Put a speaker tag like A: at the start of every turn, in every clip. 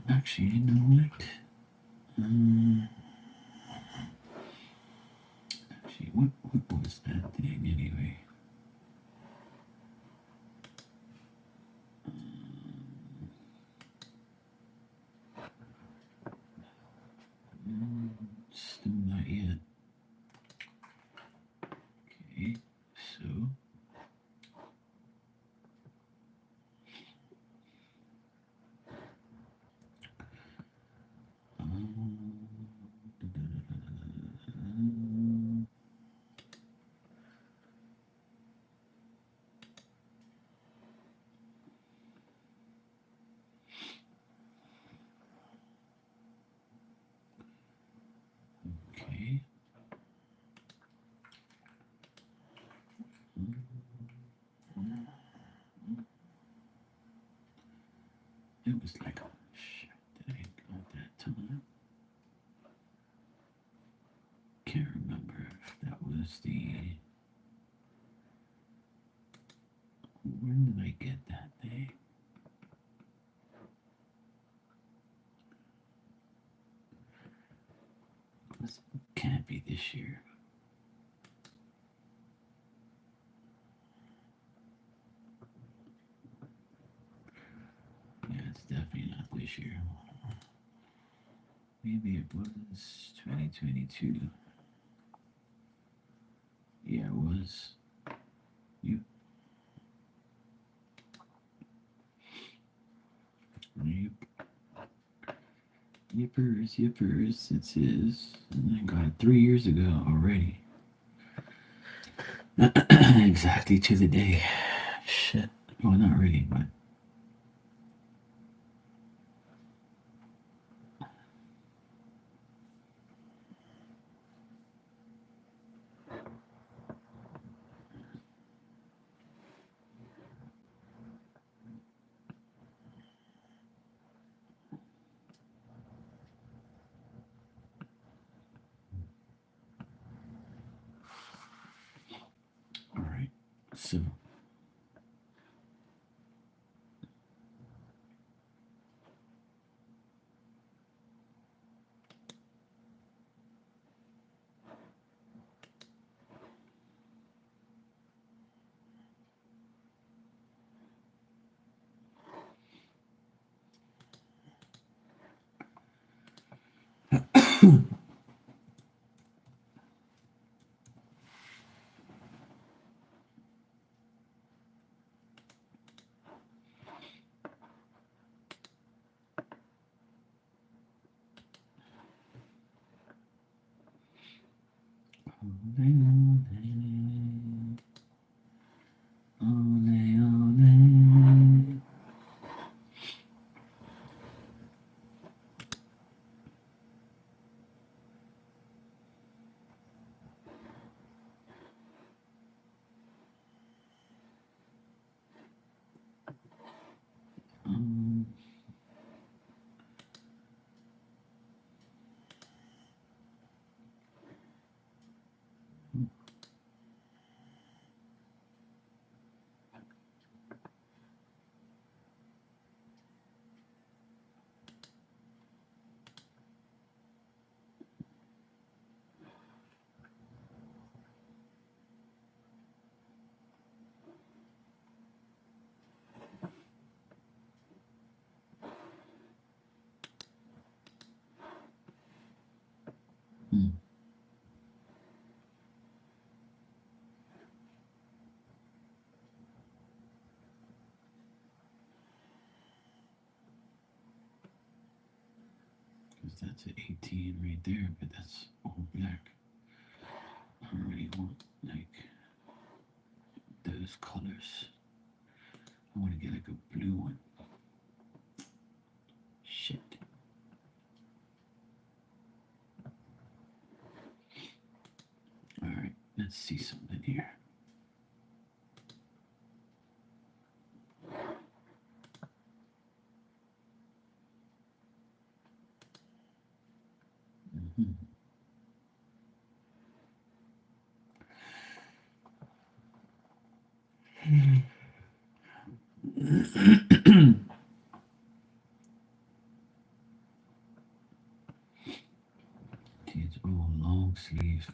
A: Actually, you know what? Actually, what was that thing anyway? Still not yet. Okay, so. Okay. It was like, oh, shit, did I go that time? Can't remember if that was the. When did I get that thing? This can't be this year. Yeah, it's definitely not this year. Maybe it was 2022. Yeah, it was. You. Yep. Yippers, yippers. It says. And I got it 3 years ago already. Exactly to the day. Shit. Well, not really, but. All right. So. Because that's an 18 right there, but that's all black. I don't really want like those colors. I want to get like a blue one. Shit. Alright, let's see something here. It's all long sleeve.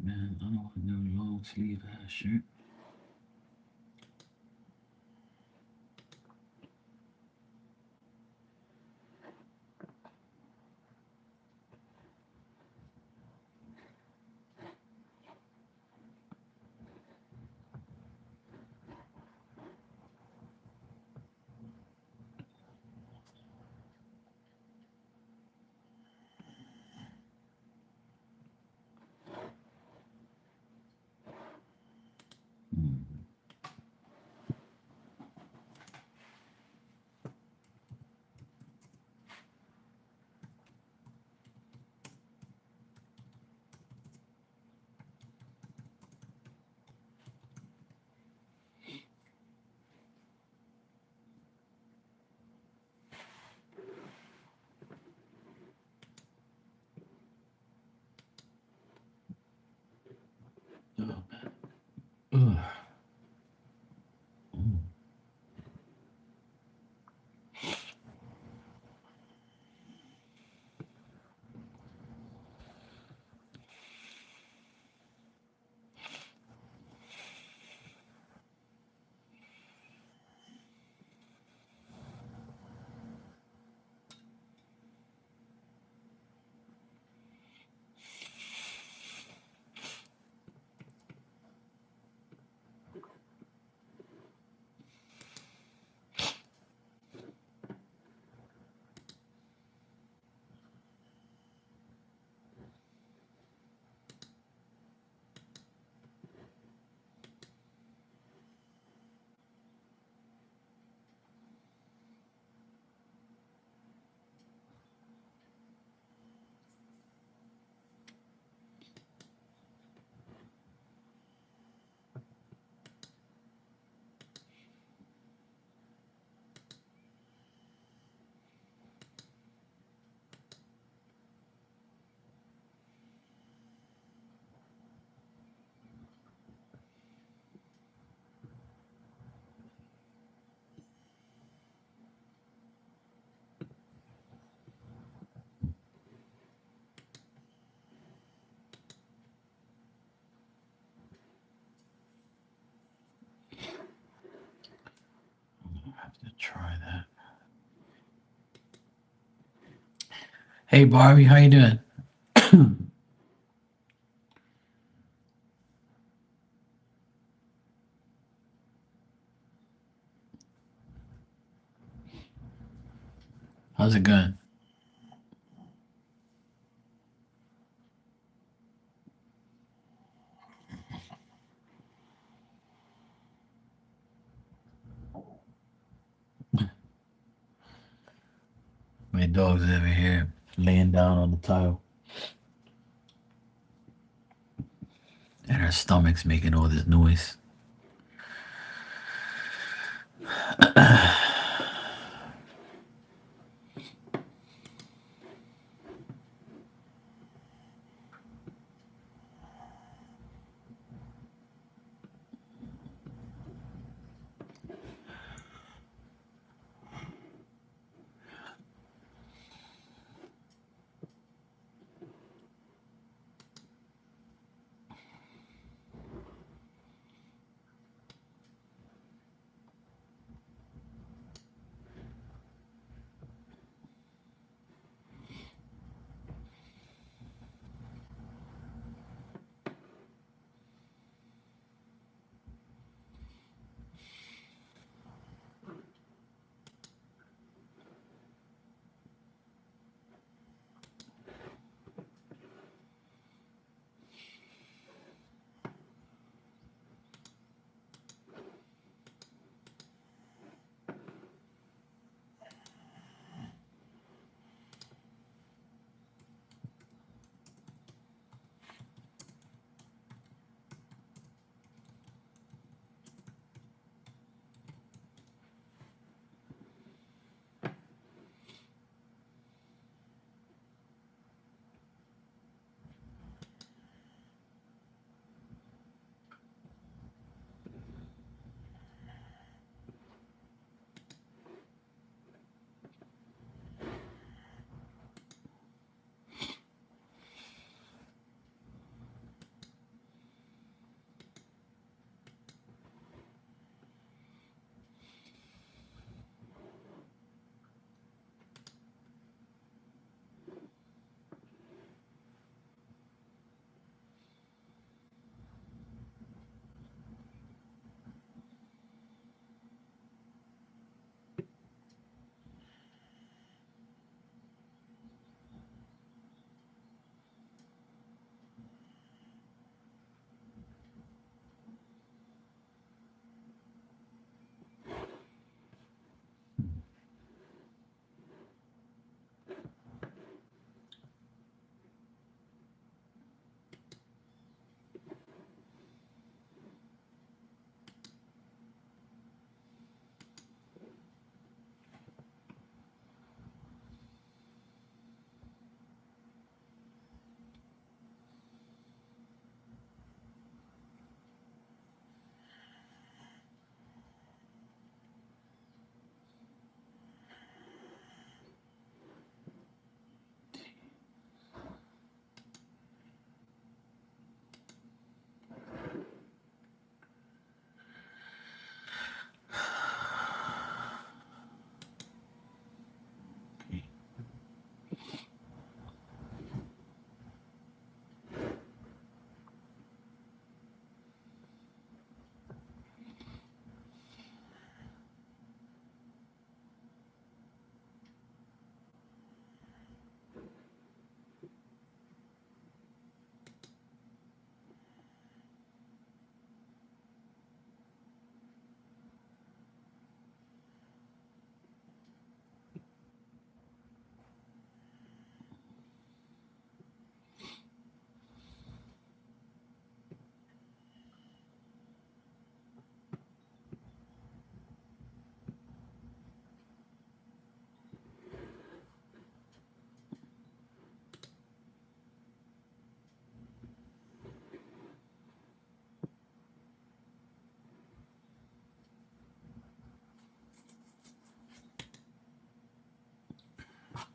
A: Man, I don't want no long sleeve ass shirt. Oh man. Ugh. I have to try that. Hey Barbie, how you doing? How's it going? My dog's over here laying down on the tile. And her stomach's making all this noise.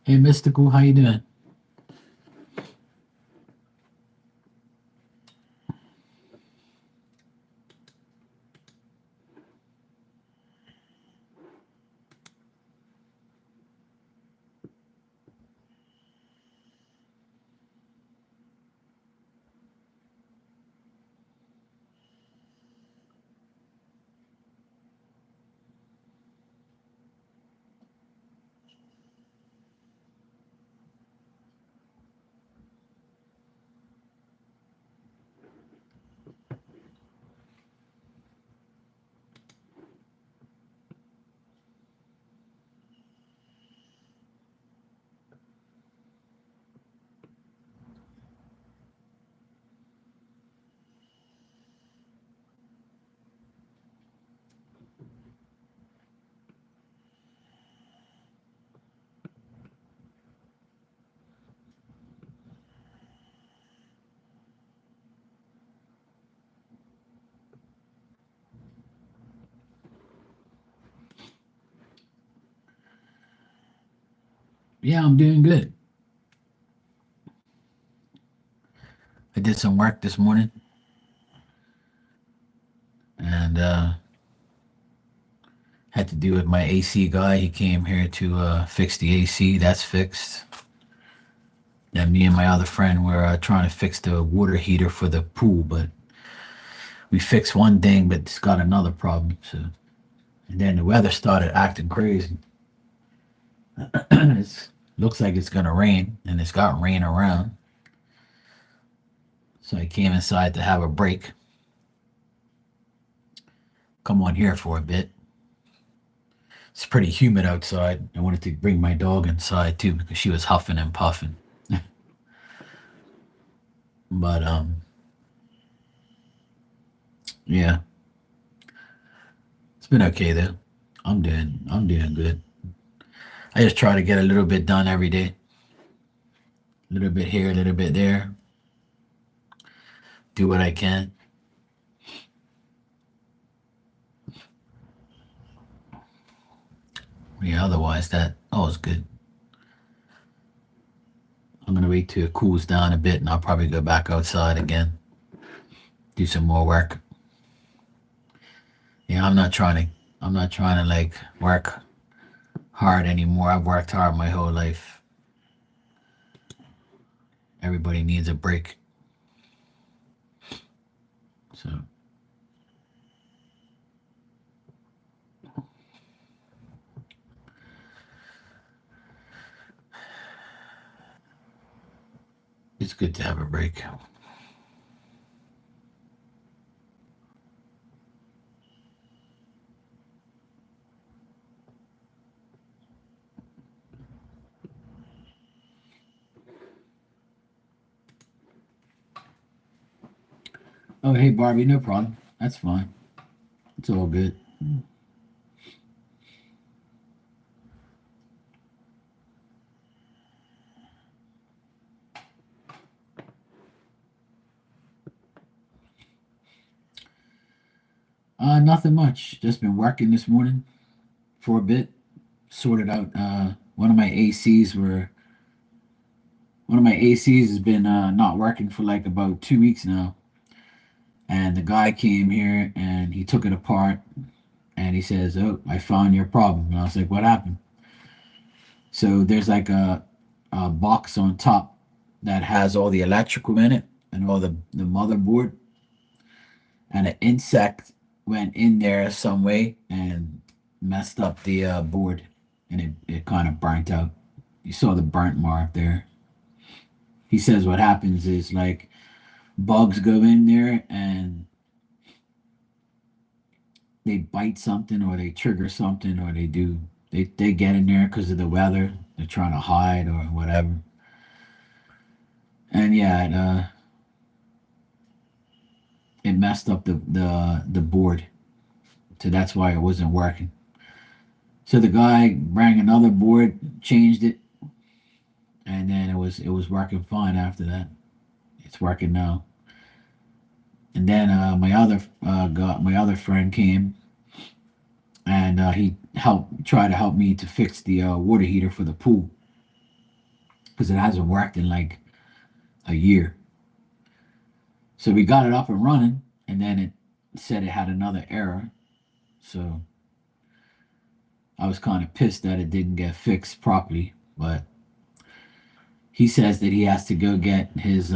A: Hey, Mystical, how you doing? Yeah, I'm doing good. I did some work this morning, and had to do with my AC guy. He came here to fix the AC. That's fixed. Then me and my other friend were trying to fix the water heater for the pool, but we fixed one thing, but it's got another problem. So, and then the weather started acting crazy. It looks like it's gonna rain, and it's got rain around. So I came inside to have a break. Come on here for a bit. It's pretty humid outside. I wanted to bring my dog inside too because she was huffing and puffing. But yeah, it's been okay though. I'm doing good. I just try to get a little bit done every day. A little bit here, a little bit there. Do what I can. Yeah, otherwise that is good. I'm gonna wait till it cools down a bit and I'll probably go back outside again. Do some more work. Yeah, I'm not trying to like work hard anymore. I've worked hard my whole life. Everybody needs a break. So it's good to have a break. Oh, hey, Barbie, no problem. That's fine. It's all good. Nothing much. Just been working this morning for a bit. Sorted out. One of my ACs were. One of my ACs has been not working for like about 2 weeks now. And the guy came here and he took it apart and he says, "Oh, I found your problem." And I was like, "What happened?" So there's like a box on top that has all the electrical in it and all the motherboard, and an insect went in there some way and messed up the board, and it kind of burnt out. You saw the burnt mark there. He says what happens is like bugs go in there and they bite something or they trigger something or they get in there because of the weather. They're trying to hide or whatever. And yeah, it messed up the board, so that's why it wasn't working. So the guy rang another board, changed it, and then it was working fine after that. It's working now. And then my other friend came and he helped try to help me to fix the water heater for the pool. because it hasn't worked in like a year. So we got it up and running, and then it said it had another error. So I was kind of pissed that it didn't get fixed properly. But he says that he has to go get his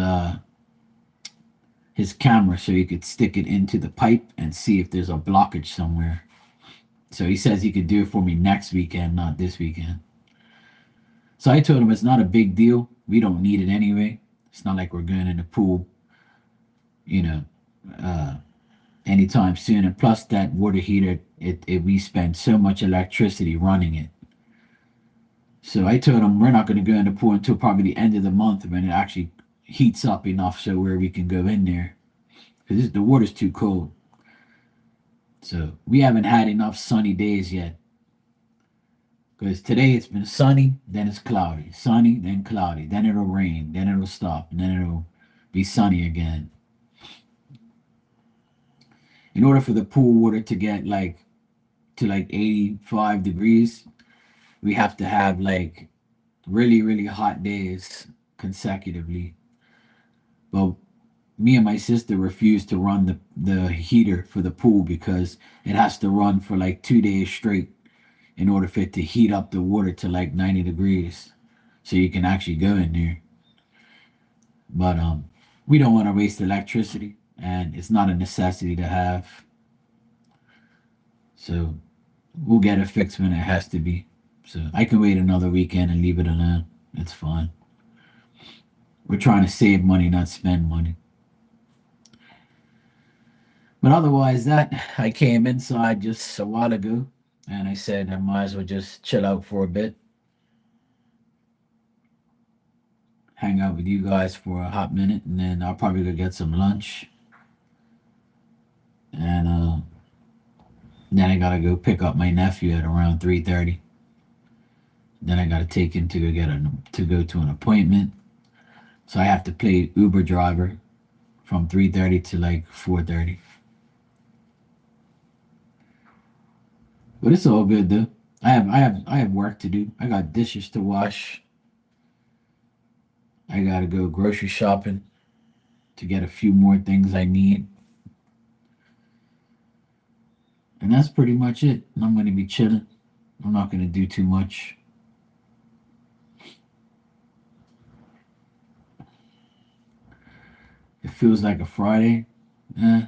A: camera so he could stick it into the pipe and see if there's a blockage somewhere. So he says he could do it for me next weekend, not this weekend. So I told him it's not a big deal. We don't need it anyway. It's not like we're going in the pool, you know, uh, anytime soon. And plus, that water heater, we spend so much electricity running it. So I told him we're not going to go in the pool until probably the end of the month when it actually heats up enough so where we can go in there because the water's too cold. So we haven't had enough sunny days yet. Because today it's been sunny, then it's cloudy, sunny, then cloudy, then it'll rain, then it'll stop, and then it'll be sunny again. In order for the pool water to get like to like 85 degrees, we have to have like really, really hot days consecutively. But me and my sister refuse to run the heater for the pool because it has to run for like 2 days straight in order for it to heat up the water to like 90 degrees so you can actually go in there. But we don't want to waste electricity and it's not a necessity to have. So we'll get it fixed when it has to be. So I can wait another weekend and leave it alone. It's fine. We're trying to save money, not spend money. But otherwise, that I came inside just a while ago and I said I might as well just chill out for a bit, hang out with you guys for a hot minute, and then I'll probably go get some lunch. And then I gotta go pick up my nephew at around 3:30. Then I gotta take him to go to an appointment. So I have to play Uber driver from 3:30 to like 4:30. But it's all good though. I have work to do. I got dishes to wash. I gotta go grocery shopping to get a few more things I need. And that's pretty much it. I'm gonna be chilling. I'm not gonna do too much. It feels like a Friday. Eh,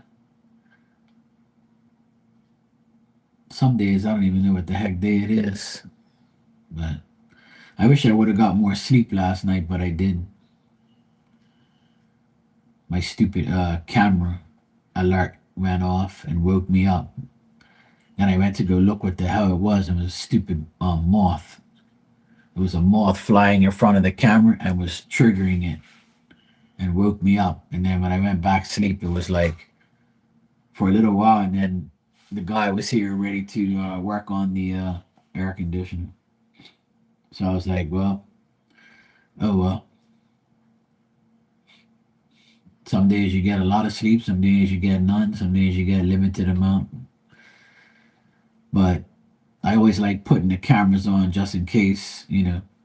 A: some days I don't even know what the heck day it is. But I wish I would have got more sleep last night, but I didn't. My stupid camera alert went off and woke me up. Then I went to go look what the hell it was, and it was a stupid moth. It was a moth flying in front of the camera and was triggering it and woke me up. And then when I went back to sleep, it was like for a little while, and then the guy was here ready to work on the air conditioner. So I was like, well, oh well. Some days you get a lot of sleep, some days you get none, some days you get a limited amount. But I always like putting the cameras on just in case,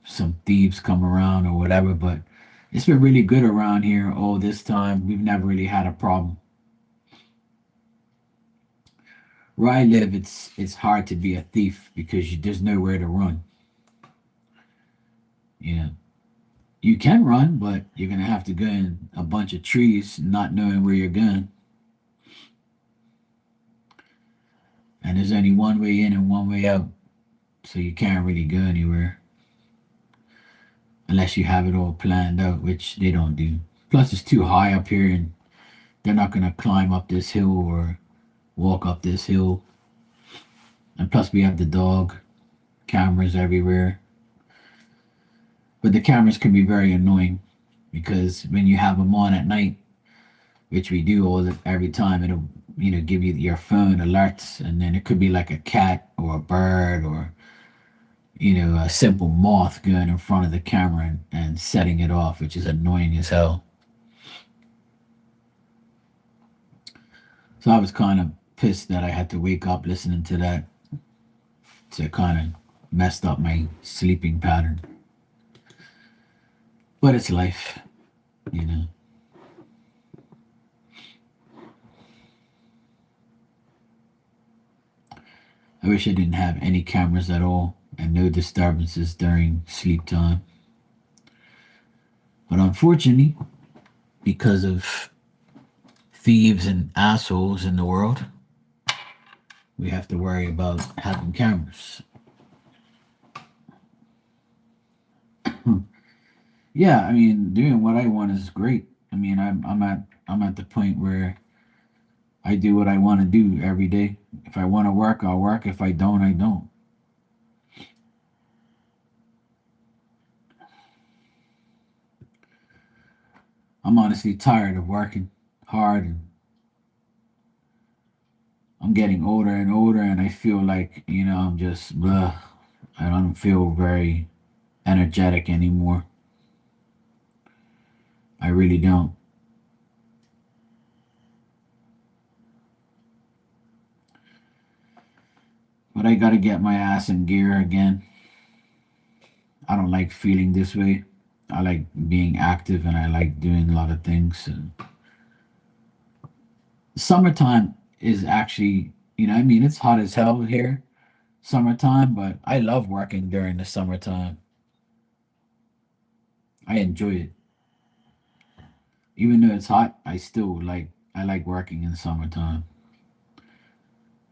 A: some thieves come around or whatever. But it's been really good around here all this time. We've never really had a problem. Where I live, it's hard to be a thief because there's nowhere to run. You know, you can run, but you're gonna have to go in a bunch of trees, not knowing where you're going. And there's only one way in and one way out, so you can't really go anywhere unless you have it all planned out, which they don't do. Plus, it's too high up here, and they're not gonna climb up this hill or walk up this hill. And plus, we have the dog, cameras everywhere. But the cameras can be very annoying because when you have them on at night, which we do every time, it'll give you your phone alerts, and then it could be like a cat or a bird or a simple moth going in front of the camera and setting it off, which is annoying as hell. So I was kind of pissed that I had to wake up listening to that. So it kind of messed up my sleeping pattern. But it's life, you know. I wish I didn't have any cameras at all and no disturbances during sleep time. But unfortunately, because of thieves and assholes in the world, we have to worry about having cameras. Yeah, I mean, doing what I want is great. I mean, I'm at the point where I do what I want to do every day. If I want to work, I'll work. If I don't, I don't. I'm honestly tired of working hard, and I'm getting older and older, and I feel like, I'm just blah. I don't feel very energetic anymore. I really don't. But I gotta get my ass in gear again. I don't like feeling this way. I like being active and I like doing a lot of things. And summertime is actually, I mean, it's hot as hell here, summertime, but I love working during the summertime. I enjoy it. Even though it's hot, I like working in summertime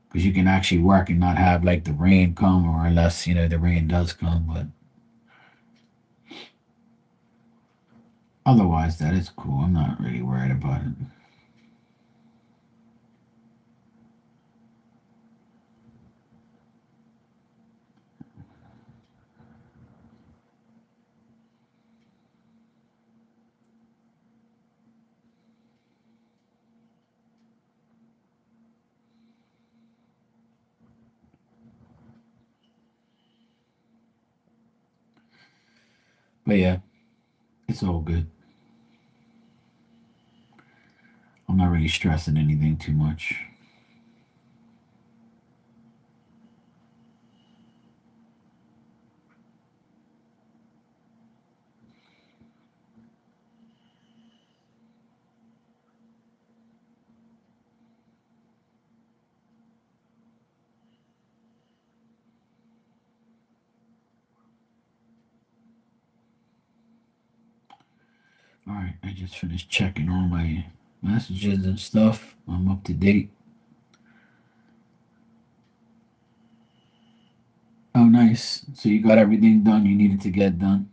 A: because you can actually work and not have like the rain come, or unless, the rain does come, but otherwise that is cool. I'm not really worried about it. But yeah, it's all good. I'm not really stressing anything too much. All right, I just finished checking all my messages and stuff. I'm up to date. Oh, nice. So you got everything done you needed to get done.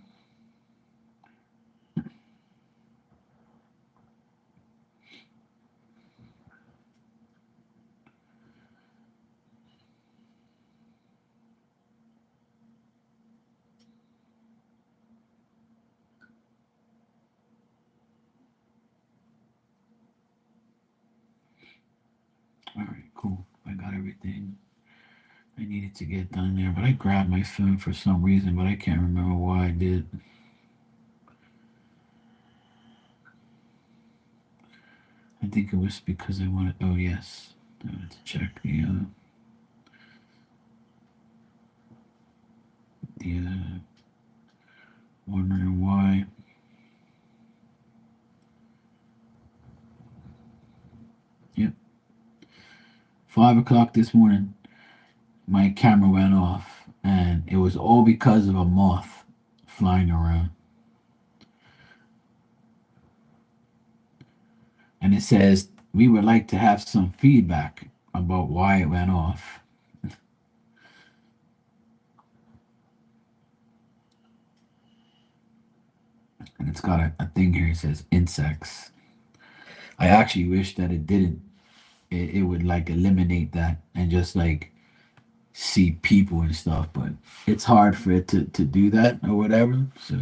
A: All right, cool. I got everything I needed to get done there, but I grabbed my phone for some reason, but I can't remember why I did. I think it was because I wanted. Oh yes, I wanted to check the wondering why. Yep, 5 o'clock this morning, my camera went off, and it was all because of a moth flying around. And it says we would like to have some feedback about why it went off. And it's got a thing here. It says insects. I actually wish that it didn't. It would like eliminate that and just like see people and stuff. But it's hard for it to do that or whatever. So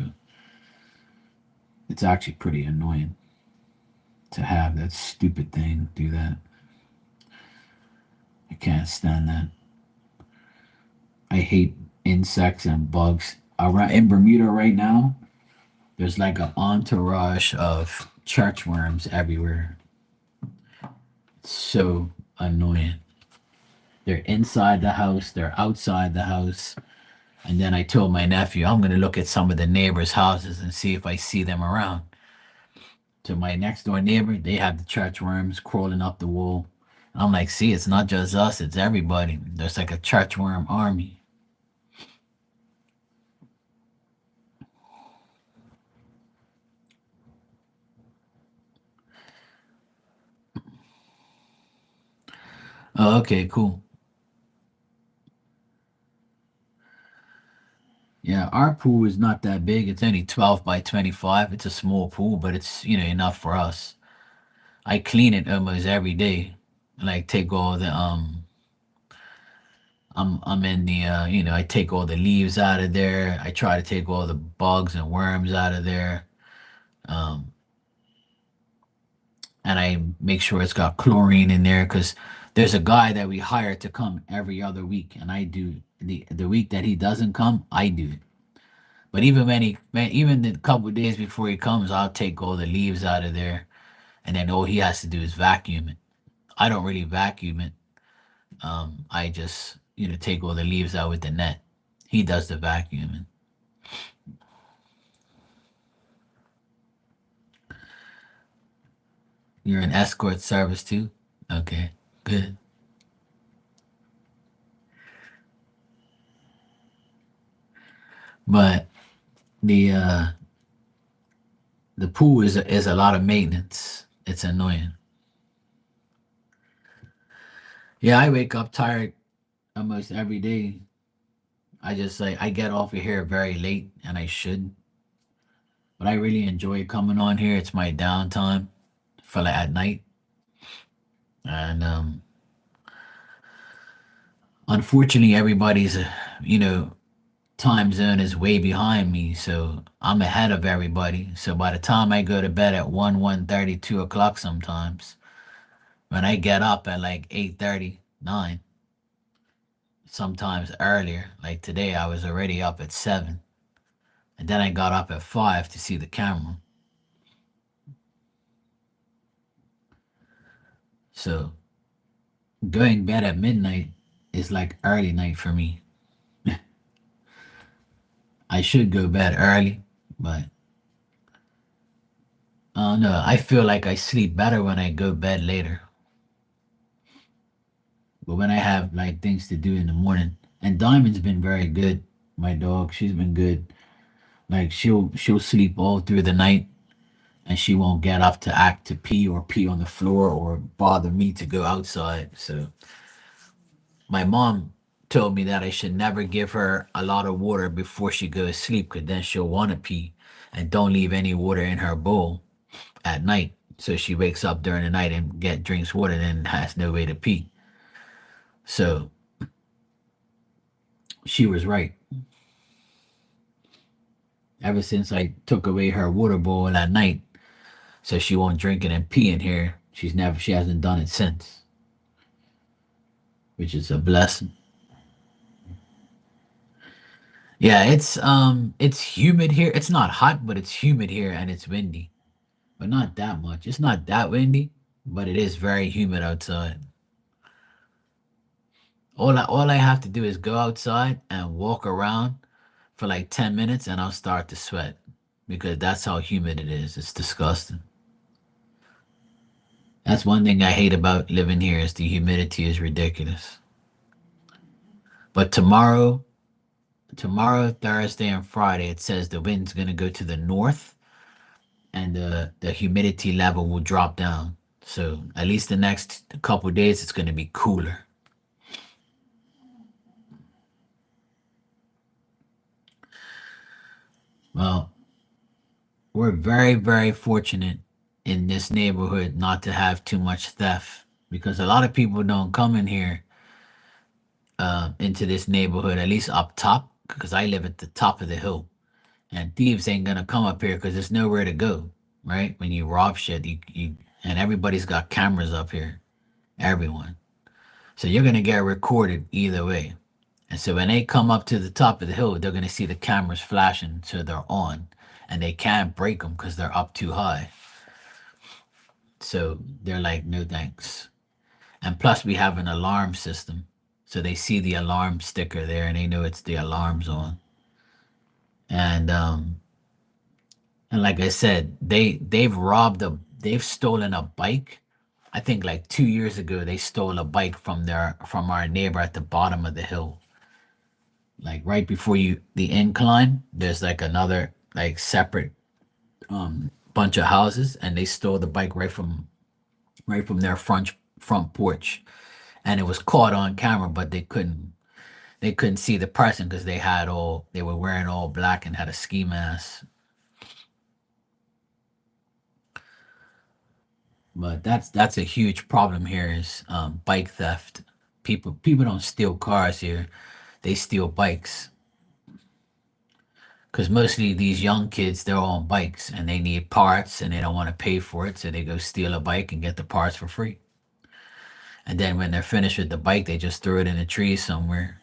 A: it's actually pretty annoying to have that stupid thing do that. I can't stand that. I hate insects and bugs. Around in Bermuda right now, there's like an entourage of church worms everywhere. It's so annoying. They're inside the house, they're outside the house. And then I told my nephew, I'm going to look at some of the neighbors' houses and see if I see them around. To my next door neighbor, they have the church worms crawling up the wall. I'm like, see, it's not just us, it's everybody. There's like a church worm army. Oh, okay, cool. Yeah, our pool is not that big. It's only 12 by 25. It's a small pool, but it's, enough for us. I clean it almost every day. Like take all the I'm in the I take all the leaves out of there. I try to take all the bugs and worms out of there. Um and I make sure it's got chlorine in there because there's a guy that we hire to come every other week, and I do the week that he doesn't come, I do it. But even the couple of days before he comes, I'll take all the leaves out of there, and then all he has to do is vacuum it. I don't really vacuum it. I just take all the leaves out with the net. He does the vacuuming. You're an escort service too. Okay, good. But the pool is a lot of maintenance. It's annoying. Yeah, I wake up tired almost every day. I just like I get off of here very late, and I should, but I really enjoy coming on here. It's my downtime for like at night, and unfortunately, everybody's time zone is way behind me, so I'm ahead of everybody. So by the time I go to bed at 1:30, 2 o'clock sometimes, when I get up at like 8:30, 9, sometimes earlier, like today I was already up at 7, and then I got up at 5 to see the camera. So going bed at midnight is like early night for me. I should go bed early, but I don't know. I feel like I sleep better when I go bed later. But when I have like things to do in the morning, and Diamond's been very good, my dog, she's been good. Like she'll sleep all through the night, and she won't get up to act to pee or pee on the floor or bother me to go outside. So my mom told me that I should never give her a lot of water before she goes to sleep, because then she'll want to pee, and don't leave any water in her bowl at night. So she wakes up during the night and drinks water and then has no way to pee. So she was right. Ever since I took away her water bowl at night, so she won't drink it and pee in here, she hasn't done it since, which is a blessing. Yeah, it's humid here. It's not hot, but it's humid here and it's windy. But not that much. It's not that windy, but it is very humid outside. All I have to do is go outside and walk around for like 10 minutes and I'll start to sweat because that's how humid it is. It's disgusting. That's one thing I hate about living here is the humidity is ridiculous. But tomorrow, Thursday and Friday, it says the wind's going to go to the north and the humidity level will drop down. So at least the next couple days, it's going to be cooler. Well, we're very, very fortunate in this neighborhood not to have too much theft because a lot of people don't come in here into this neighborhood, at least up top, because I live at the top of the hill. And thieves ain't gonna come up here because there's nowhere to go, right? When you rob shit, and everybody's got cameras up here, everyone. So you're gonna get recorded either way. And so when they come up to the top of the hill, they're gonna see the cameras flashing, so they're on, and they can't break them because they're up too high. So they're like, no thanks. And plus, we have an alarm system. So they see the alarm sticker there and they know it's the alarms on. And and like I said, they've stolen a bike. I think like 2 years ago they stole a bike from our neighbor at the bottom of the hill. Like right before you the incline, there's like another like separate bunch of houses, and they stole the bike right from their front porch, and it was caught on camera, but they couldn't see the person because they were wearing all black and had a ski mask. But that's a huge problem here is bike theft. People don't steal cars here; they steal bikes. Because mostly these young kids, they're on bikes and they need parts and they don't want to pay for it, so they go steal a bike and get the parts for free. And then when they're finished with the bike, they just throw it in a tree somewhere.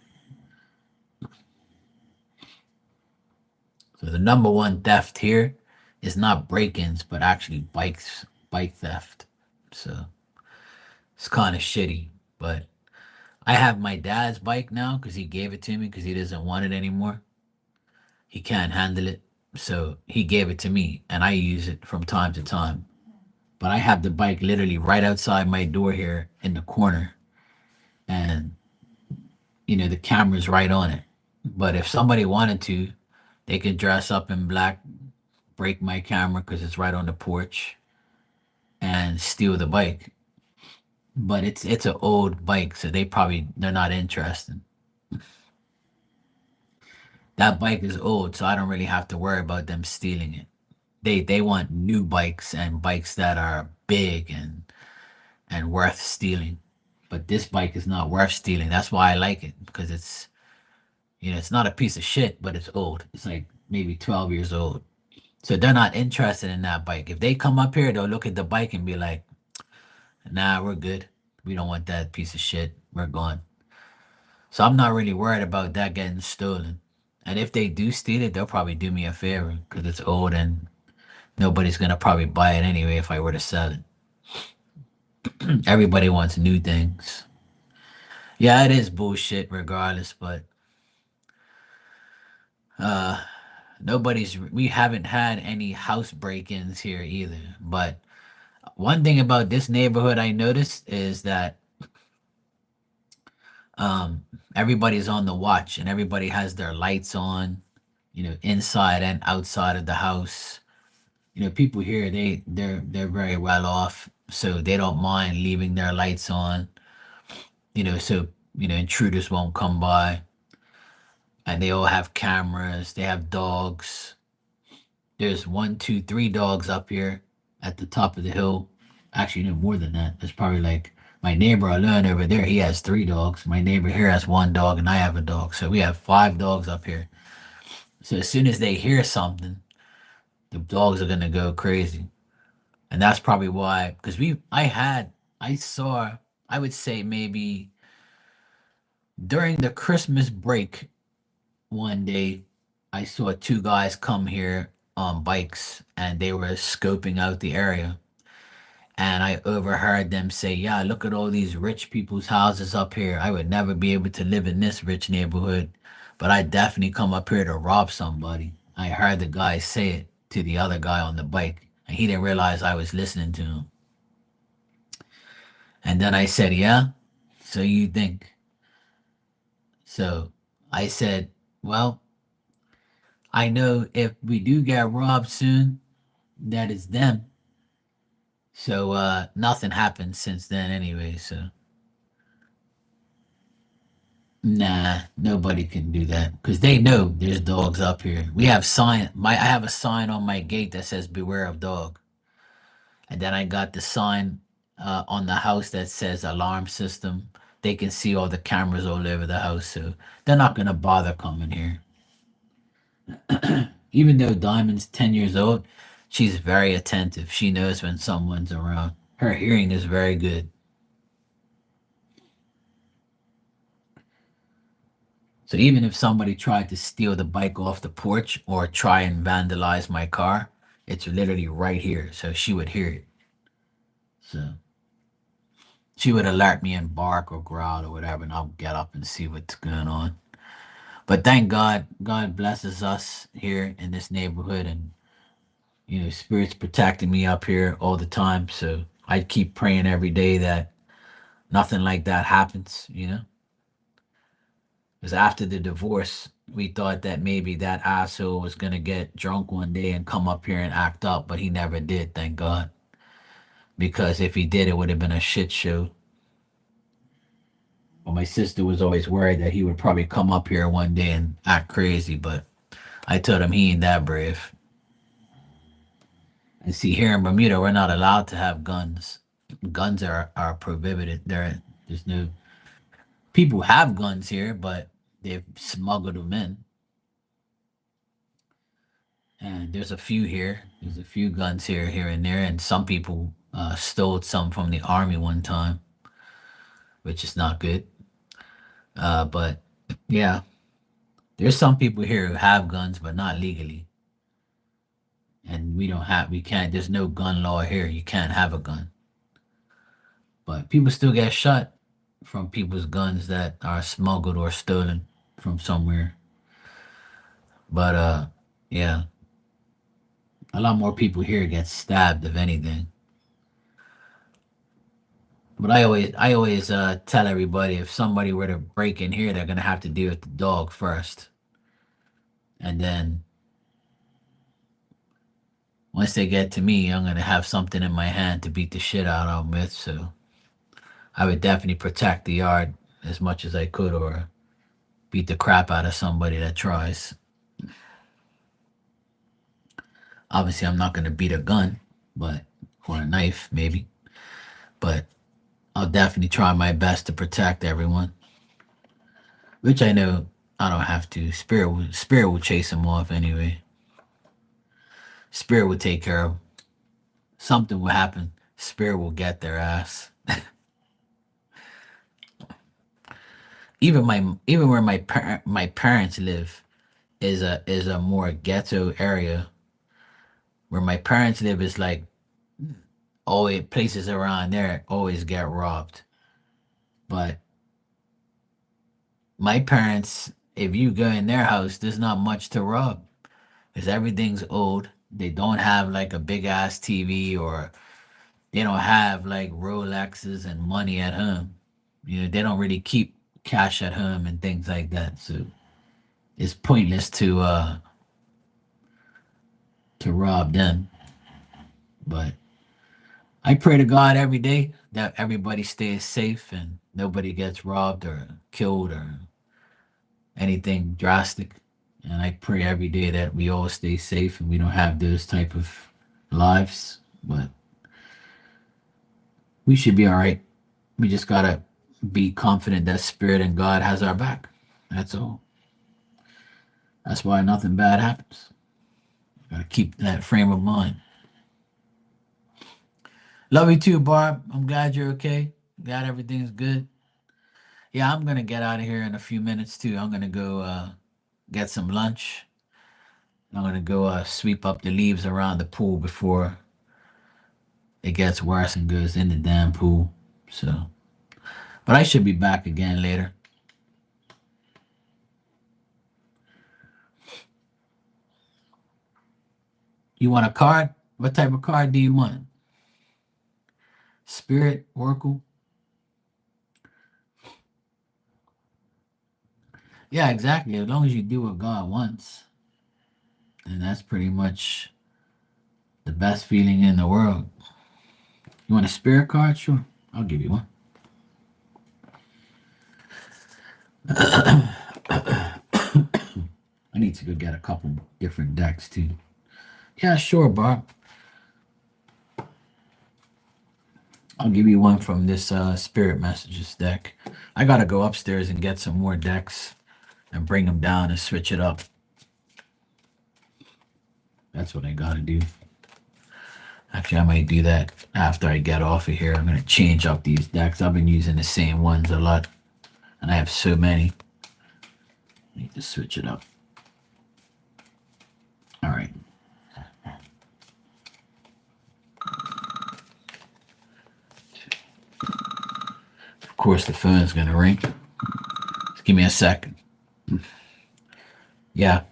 A: So the number one theft here is not break-ins, but actually bike theft. So it's kind of shitty. But I have my dad's bike now because he gave it to me because he doesn't want it anymore. He can't handle it. So he gave it to me and I use it from time to time. But I have the bike literally right outside my door here in the corner. And, the camera's right on it. But if somebody wanted to, they could dress up in black, break my camera because it's right on the porch, and steal the bike. But it's an old bike, so they're not interested. That bike is old, so I don't really have to worry about them stealing it. They want new bikes and bikes that are big and worth stealing. But this bike is not worth stealing. That's why I like it because it's not a piece of shit, but it's old. It's like maybe 12 years old. So they're not interested in that bike. If they come up here, they'll look at the bike and be like, "Nah, we're good. We don't want that piece of shit. We're gone." So I'm not really worried about that getting stolen. And if they do steal it, they'll probably do me a favor because it's old and nobody's gonna probably buy it anyway if I were to sell it. Everybody wants new things. Yeah, it is bullshit regardless, but uh we haven't had any house break-ins here either. But one thing about this neighborhood I noticed is that um everybody's on the watch and everybody has their lights on, inside and outside of the house. People here they're very well off, so they don't mind leaving their lights on, so intruders won't come by. And they all have cameras, they have dogs. There's one, two, three dogs up here at the top of the hill. Actually, no more than that. There's probably like my neighbor alone over there. He has three dogs. My neighbor here has one dog, and I have a dog. So we have five dogs up here. So as soon as they hear something, the dogs are gonna go crazy, and that's probably why. Because I saw, I would say maybe during the Christmas break one day, I saw two guys come here on bikes, and they were scoping out the area. And I overheard them say, "Yeah, look at all these rich people's houses up here. I would never be able to live in this rich neighborhood, but I definitely come up here to rob somebody." I heard the guy say it to the other guy on the bike, and he didn't realize I was listening to him. And then I said, "Yeah, so you think?" So I said, "Well, I know if we do get robbed soon, that is them. So nothing happened since then anyway, so nah, nobody can do that because they know there's dogs up here. We have I have a sign on my gate that says "Beware of dog," and then I got the sign on the house that says "Alarm System." They can see all the cameras all over the house, so they're not gonna bother coming here. Even though Diamond's 10 years old, she's very attentive. She knows when someone's around. Her hearing is very good. So even if somebody tried to steal the bike off the porch or try and vandalize my car, it's literally right here. So she would hear it. So She would alert me and bark or growl or whatever, and I'll get up and see what's going on. But thank God, God blesses us here in this neighborhood, and spirits protecting me up here all the time. So I keep praying every day that nothing like that happens. Because after the divorce, we thought that maybe that asshole was gonna get drunk one day and come up here and act up, but he never did. Thank God. Because if he did, it would have been a shit show. Well, my sister was always worried that he would probably come up here one day and act crazy, but I told him he ain't that brave. And see, here in Bermuda, we're not allowed to have guns. Guns are prohibited. There's no people have guns here, but they've smuggled them in. And there's a few here. There's a few guns here and there, and some people stole some from the army one time, which is not good. But yeah, there's some people here who have guns, but not legally. And we can't. There's no gun law here. You can't have a gun. But people still get shot from people's guns that are smuggled or stolen from somewhere. But yeah, a lot more people here get stabbed if anything. But I always tell everybody if somebody were to break in here, they're gonna have to deal with the dog first, and then once they get to me, I'm gonna have something in my hand to beat the shit out of them with. So I would definitely protect the yard as much as I could, or beat the crap out of somebody that tries. Obviously, I'm not gonna beat a gun, but or a knife maybe. But I'll definitely try my best to protect everyone, which I know I don't have to. Spirit will chase them off anyway. Spirit will take care of 'em. Something will happen. Spirit will get their ass. Even where my parents live is a more ghetto area. Where my parents live is like always places around there always get robbed. But my parents, if you go in their house, there's not much to rob because everything's old. They don't have like a big ass TV, or they don't have like Rolexes and money at home. They don't really keep cash at home and things like that. So it's pointless to rob them. But I pray to God every day that everybody stays safe and nobody gets robbed or killed or anything drastic. And I pray every day that we all stay safe and we don't have those type of lives. But we should be all right. We just gotta be confident that Spirit and God has our back. That's all. That's why nothing bad happens. Gotta keep that frame of mind. Love you too, Barb. I'm glad you're okay. Glad everything's good. Yeah, I'm gonna get out of here in a few minutes too. I'm gonna go get some lunch. I'm gonna go sweep up the leaves around the pool before it gets worse and goes in the damn pool. So, but I should be back again later. You want a card? What type of card do you want? Spirit, Oracle? Yeah, exactly. As long as you do what God wants, and that's pretty much the best feeling in the world. You want a spirit card? Sure, I'll give you one. I need to go get a couple different decks too. Yeah, sure, Bob. I'll give you one from this spirit messages deck. I gotta go upstairs and get some more decks and bring them down and switch it up. That's what I gotta do. Actually, I might do that after I get off of here. I'm gonna change up these decks. I've been using the same ones a lot, and I have so many. I need to switch it up. All right. course, the phone's gonna ring. Just give me a second. Yeah.